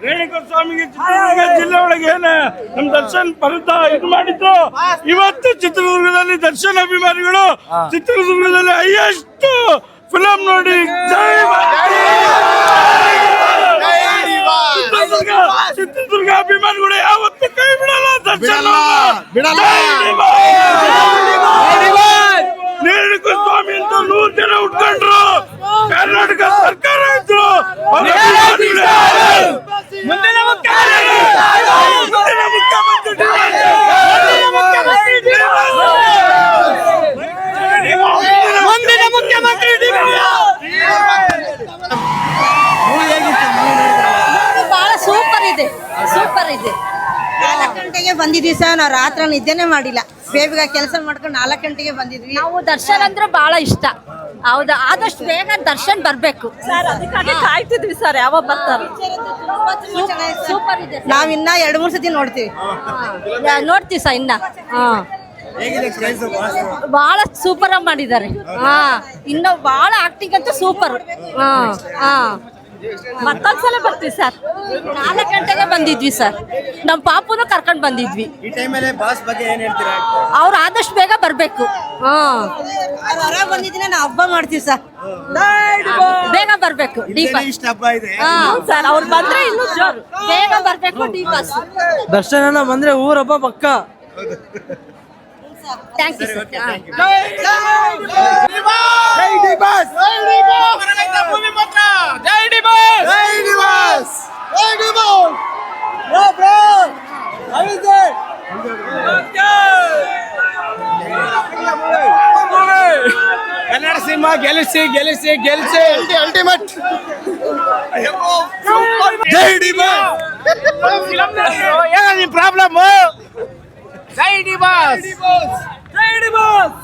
ರೇಣುಕಾ ಸ್ವಾಮಿಗೆ ಚಿತ್ರದುರ್ಗ ಜಿಲ್ಲೆ ಒಳಗೆ ಏನ ನಮ್ ದರ್ಶನ್ ಪರತ ಇದು ಮಾಡಿದ್ರು. ಇವತ್ತು ಚಿತ್ರದುರ್ಗದಲ್ಲಿ ದರ್ಶನ್ ಅಭಿಮಾನಿಗಳು ಚಿತ್ರದುರ್ಗದಲ್ಲಿ ಹೈಯೆಸ್ಟ್ ಫಿಲಂ ನೋಡಿ ಚಿತ್ರದುರ್ಗ ಅಭಿಮಾನಿಗಳು ಯಾವತ್ತು ಕೈ ಬಿಡಲ್ಲ. ದರ್ಶನ್ ರೇಣುಕಾ ಸ್ವಾಮಿ ಅಂತ 100 ಜನ ಉಟ್ಕೊಂಡ್ರು. ಕರ್ನಾಟಕ ಸರ್ಕಾರ ಇದ್ರು. ಮುಂದಿನ ಮುಖ್ಯಮಂತ್ರಿ ಬಹಳ ಸೂಪರ್ ಇದೆ, ಸೂಪರ್ ಇದೆ. 4 ಗಂಟೆಗೆ ಬಂದಿದ್ವಿ ಸರ್. ನಾವು ರಾತ್ರಿ ನಿದ್ದೆನೆ ಮಾಡಿಲ್ಲ. ಬೇಗ ಕೆಲಸ ಮಾಡ್ಕೊಂಡು 4 ಗಂಟೆಗೆ ಬಂದಿದ್ವಿ. ನಾವು ದರ್ಶನ್ ಅಂದ್ರೆ ಬಹಳ ಇಷ್ಟ. ಹೌದಾ, ಆದಷ್ಟು ಬೇಗ ದರ್ಶನ್ ಬರ್ಬೇಕು ಸರ್. ಅದಕ್ಕಾಗಿ ಕಾಯ್ತಿದ್ವಿ ಸರ್, ಯಾವಾಗ ಬರ್ತಾರೆ. ಸೂಪರ್ ಇದೆ. ನಾವಿನ್ನ 2-3 ಸತಿ ನೋಡ್ತೀವಿ. ನೋಡ್ತೀವಿ ಸರ್ ಇನ್ನ. ಬಹಳ ಸೂಪರ್ ಆಗಿ ಮಾಡಿದ್ದಾರೆ. ಇನ್ನು ಬಹಳ ಆಕ್ಟಿಂಗ್ ಅಂತ ಸೂಪರ್. ಮತ್ತೊಂದ್ಸಲ ಬರ್ತೀವಿ ಸರ್. 4 ಗಂಟೆಗೆ ಬಂದಿದ್ವಿ ಸರ್. ನಮ್ಮ ಪಾಪುನು ಕರ್ಕೊಂಡ್ ಬಂದಿದ್ವಿ. ಅವ್ರು ಆದಷ್ಟು ಬೇಗ ಬರ್ಬೇಕು. ಹೊರ ಬಂದಿದ್ದೀನ ನಾವು ಹಬ್ಬ ಮಾಡ್ತೀವಿ ಸರ್. ಬೇಗ ಬರ್ಬೇಕು. ಸರ್ ಅವ್ರು ಬಂದ್ರೆ ಇನ್ನು ಜೋರು. ಬೇಗ ಬರ್ಬೇಕು. ಡಿ ಬಾಸ್ ದರ್ಶನ ಬಂದ್ರೆ ಊರಬ್ಬ ಪಕ್ಕ. Thank you sir. Kannada cinema ಗೆಲ್ಲಿಸಿ ಗೆಲ್ಲಿಸಿ ಗೆಲ್ಲಿಸಿ ಅಲ್ಟಿಮೇಟ್. ಜೈ ಡಿ ಬಾಸ್. ಏನ ಪ್ರಾಬ್ಲಮ್? ಜೈ ಡಿ ಬಾಸ್. ಜೈ ಡಿ ಬಾಸ್.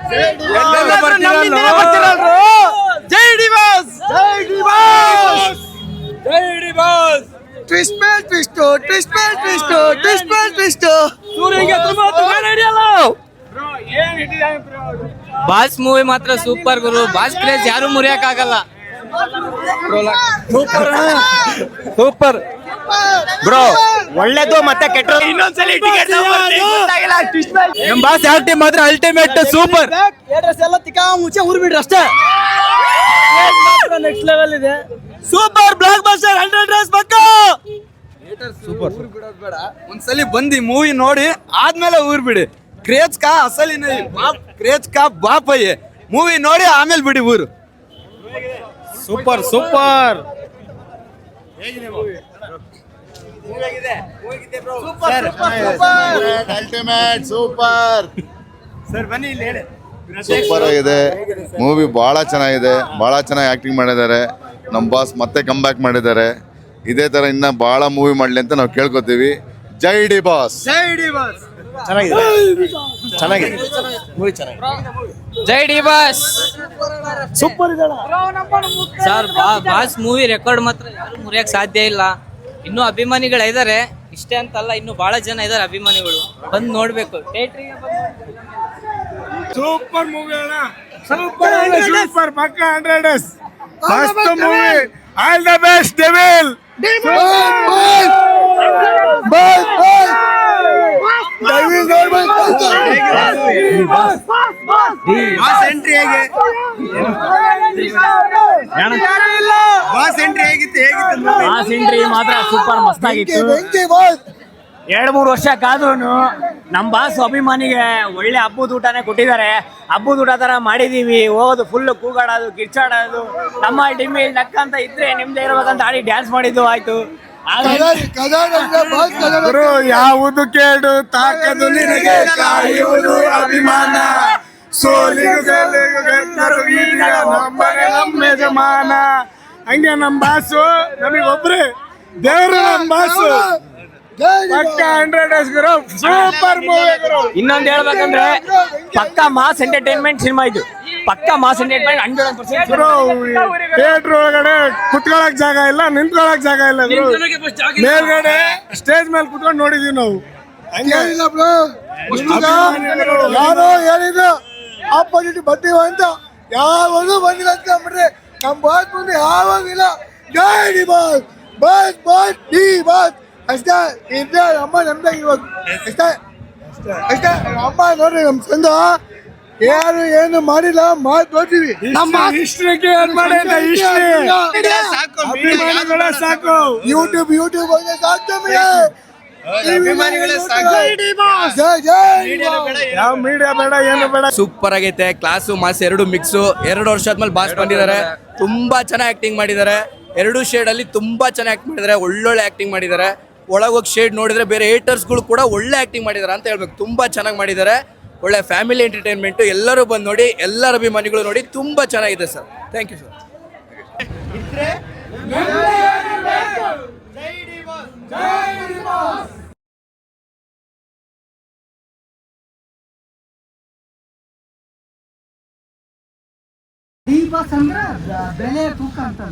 ಜೈ ಡಿ ಬಾಸ್. ಜೈ ಡಿ ಬಾಸ್. ಜೈ ಡಿ ಬಾಸ್. ಟ್ವಿಸ್ಟ್ ಮೇಲೆ ಟ್ವಿಸ್ಟ್, ಟ್ವಿಸ್ಟ್ ಮೇಲೆ ಟ್ವಿಸ್ಟ್, ಟ್ವಿಸ್ಟ್ ಮೇಲೆ ಟ್ವಿಸ್ಟ್. ಸೂರ್ಯಗೆ ತುಂಬಾ ನಡೆಯಲ್ಲ. ಬಾಸ್ ಮೂವಿ ಮಾತ್ರ ಸೂಪರ್ ಗುರು. ಬಾಸ್ ಕ್ರೇಜ್ ಯಾರು ಮುರಿಯಕ್ ಆಗಲ್ಲ. Super bro. ಒಳ್ಳೇದು ಮತ್ತೆ ಕೆಟ್ಟ. ಇನ್ನೊಂದ್ಸಲಿ ನಮ್ ಬಾಸ್ ಆಕ್ಟಿಂಗ್ ಮಾತ್ರ ಅಲ್ಟಿಮೇಟ್ ಸೂಪರ್. ಎಲ್ಲ ತಿಕ್ಕಾ ಮುಚ್ಚೆ ಊರ್ ಬಿಡ್ರಿ ಅಷ್ಟೇ. ನೆಕ್ಸ್ಟ್ ಲೆವೆಲ್ ಇದೆ. ಸೂಪರ್ ಬ್ಲಾಕ್ ಬಸ್ಟರ್ 100 ಡೇಸ್ ಪಕ್ಕ. ಸೂಪರ್. ಒಂದ್ಸಲಿ ಬಂದಿ ಮೂವಿ ನೋಡಿ ಆದ್ಮೇಲೆ ಊರ್ ಬಿಡಿ. ಕ್ರೇಜ್ ಕಾ ಅಸಲಿ ನೈ ಬಾಪ್, ಕ್ರೇಜ್ ಕಾ ಬಾಪ್ ಅಯ್ಯೆ. ಮೂವಿ ನೋಡಿ ಆಮೇಲೆ ಬಿಡಿ ಊರು. Super super. Ultimate super. Sir ಬನ್ನಿ ಇಲ್ಲಿ ಹೇಳಿ. ಸೂಪರ್ ಆಗಿದೆ ಮೂವಿ. ಬಹಳ ಚೆನ್ನಾಗಿದೆ. ಬಹಳ ಚೆನ್ನಾಗಿ ಆಕ್ಟಿಂಗ್ ಮಾಡಿದ್ದಾರೆ. ನಮ್ಮ ಬಾಸ್ ಮತ್ತೆ ಕಮ್ ಬ್ಯಾಕ್ ಮಾಡಿದ್ದಾರೆ. ಇದೇ ತರ ಇನ್ನ ಬಹಳ ಮೂವಿ ಮಾಡ್ಲಿ ಅಂತ ನಾವು ಕೇಳ್ಕೊತೀವಿ. ಜೈ ಡಿ ಬಾಸ್. ಜೈ ಡಿ ಬಾಸ್. ಚೆನ್ನಾಗಿದೆ, ಚೆನ್ನಾಗಿದೆ ಮೂವಿ, ಚೆನ್ನಾಗಿದೆ. ಜೈ ಡಿ ಬಾಸ್. ಸೂಪರ್ ಇದೆ ಸರ್. ಬಾಸ್ ಮೂವಿ ರೆಕಾರ್ಡ್ ಮಾತ್ರ ಯಾರು ಮುರಿಯಕ್ ಸಾಧ್ಯ ಇಲ್ಲ. ಇನ್ನೂ ಅಭಿಮಾನಿಗಳು ಇದಾರೆ. ಇಷ್ಟೇ ಅಂತಲ್ಲ, ಇನ್ನು ಬಹಳ ಜನ ಇದಾರೆ ಅಭಿಮಾನಿಗಳು. ಬಂದು ನೋಡ್ಬೇಕು. ಥಿಯೇಟರ್ಗೆ ಸೂಪರ್ ಮೂವಿ ಅಣ್ಣ. ಸೂಪರ್ ಸೂಪರ್ ಪಕ್ಕ 100 ಡೇಸ್. ಮಸ್ತ್ movie. All the best devil. Boss entry ಹೇಗೆ? ಬಾಸ್ ಎಂಟ್ರಿ ಹೇಗಿತ್ತು? ಬಾಸ್ ಎಂಟ್ರಿ ಮಾತ್ರ ಸೂಪರ್ ಮಸ್ತ್ ಆಗಿತ್ತು. 2-3 ವರ್ಷ ಕಾದ್ರೂ ನಮ್ಮ ಬಾಸ್ ಅಭಿಮಾನಿಗೆ ಒಳ್ಳೆ ಹಬ್ಬದ ಊಟನೇ ಕೊಟ್ಟಿದ್ದಾರೆ. ಹಬ್ಬದ ಊಟ ತರ ಮಾಡಿದೀವಿ. ಹೋಗೋದು ಫುಲ್ ಕೂಗಾಡೋದು, ಕಿರ್ಚಾಡೋದು, ನಮ್ಮ ಡಿಮ್ಮಿ ನಕ್ಕಂತ ಇದ್ರೆ ನಿಮ್ದೇ ಇರ್ಬೇಕಂತ ಆಡಿ ಡ್ಯಾನ್ಸ್ ಮಾಡಿದ್ದು ಆಯ್ತು. ಯಾವುದು ಕೇಡು ತಾಕದು ನಿನಗೆ, ಕಾಯುವುದು ಅಭಿಮಾನ. ಸೋಲಿಗೆ ನಮ್ಮ ಯಜಮಾನ. ಹಂಗೆ ನಮ್ಮ ಬಾಸು ನಮಗೊಬ್ರೆ ದೇವರು. ನಮ್ಮ ಬಾಸು ಪಕ್ಕ 100 ಡೇಸ್ ಗುರು. ಸೂಪರ್ ಮೂವಿ ಗುರು. ಇನ್ನೊಂದು ಹೇಳ್ಬೇಕಂದ್ರೆ ಪಕ್ಕ ಮಾಸ್ ಎಂಟರ್ಟೈನ್ಮೆಂಟ್ ಸಿನಿಮಾ ಇದು. ಪಕ್ಕ ಮಾಸ್ ಎಂಟರ್ಟೈನ್ಮೆಂಟ್ 100% ಗುರು. ಥಿಯೇಟರ್ ಒಳಗಡೆ ಕುತ್ಕೊಳಕ್ ಜಾಗ ಇಲ್ಲ, ನಿಂತ್ಕೊಳಕ್ ಜಾಗ ಇಲ್ಲ ಗುರು. ಮೇಲ್ಗಡೆ ಸ್ಟೇಜ್ ಮೇಲೆ ಕುತ್ಕೊಂಡು ನೋಡಿದೀವಿ ನಾವು. ಯಾರೋ ಹೇಳಿದ್ರು ಆಪೋಸಿಟ್ ಬರ್ತೀವ ಅಂತ ಯಾವಾಗೂ ಬಂದಿಲ್ಲ ಅಂತ ಅಂದ್ಬಿಟ್ರೆ ನಮ್ಮ ಬಾಸ್ ಮುಂದೆ ಯಾವಾಗಿಲ್ಲ. ಜೈ D boss, boss boss D boss ಅಷ್ಟೇ. ಇದ್ರೆ ಅಮ್ಮ ನಮ್ದೇ ಇರ್ಬೇಕು ಅಷ್ಟೇ ಅಷ್ಟೇ. ಅಮ್ಮ ನೋಡ್ರಿ ನಮ್ಮ ಚಂದ ಯಾರು ಏನು ಮಾಡಿಲ್ಲ, ಮಾತು ನೋಡ್ತೀವಿ. ಸಾಕು ಯೂಟ್ಯೂಬ್ ಹೋಗಿ ಸಾಕು ನಮಗೆ. ಯಾವ ಮೀಡಿಯಾ ಬೇಡ, ಏನು ಬೇಡ. ಸೂಪರ್ ಆಗೈತೆ. ಕ್ಲಾಸು ಮಾಸ್ ಎರಡು ಮಿಕ್ಸು. 2 ವರ್ಷ ಆದ್ಮೇಲೆ ಬಾಸ್ ಬಂದಿದ್ದಾರೆ. ತುಂಬಾ ಚೆನ್ನಾಗಿ ಆಕ್ಟಿಂಗ್ ಮಾಡಿದ್ದಾರೆ. 2 ಶೇಡ್ ಅಲ್ಲಿ ತುಂಬಾ ಚೆನ್ನಾಗಿ ಆಕ್ಟ್ ಮಾಡಿದ್ದಾರೆ. ಒಳ್ಳೊಳ್ಳೆ ಆಕ್ಟಿಂಗ್ ಮಾಡಿದ್ದಾರೆ. ಒಳಗೋಗಿ ಶೇಡ್ ನೋಡಿದ್ರೆ ಬೇರೆ ಏಟರ್ಸ್ಗಳು ಕೂಡ ಒಳ್ಳೆ ಆಕ್ಟಿಂಗ್ ಮಾಡಿದ್ದಾರೆ ಅಂತ ಹೇಳ್ಬೇಕು. ತುಂಬಾ ಚೆನ್ನಾಗಿ ಮಾಡಿದ್ದಾರೆ. ಒಳ್ಳೆ ಫ್ಯಾಮಿಲಿ ಎಂಟರ್ಟೈನ್ಮೆಂಟ್. ಎಲ್ಲರೂ ಬಂದು ನೋಡಿ, ಎಲ್ಲರ ಅಭಿಮಾನಿಗಳು ನೋಡಿ. ತುಂಬಾ ಚೆನ್ನಾಗಿದೆ sir. Thank you sir. D boss ಅಂದ್ರೆ ಬೆಲೆ ತೂಕ ಅಂತ.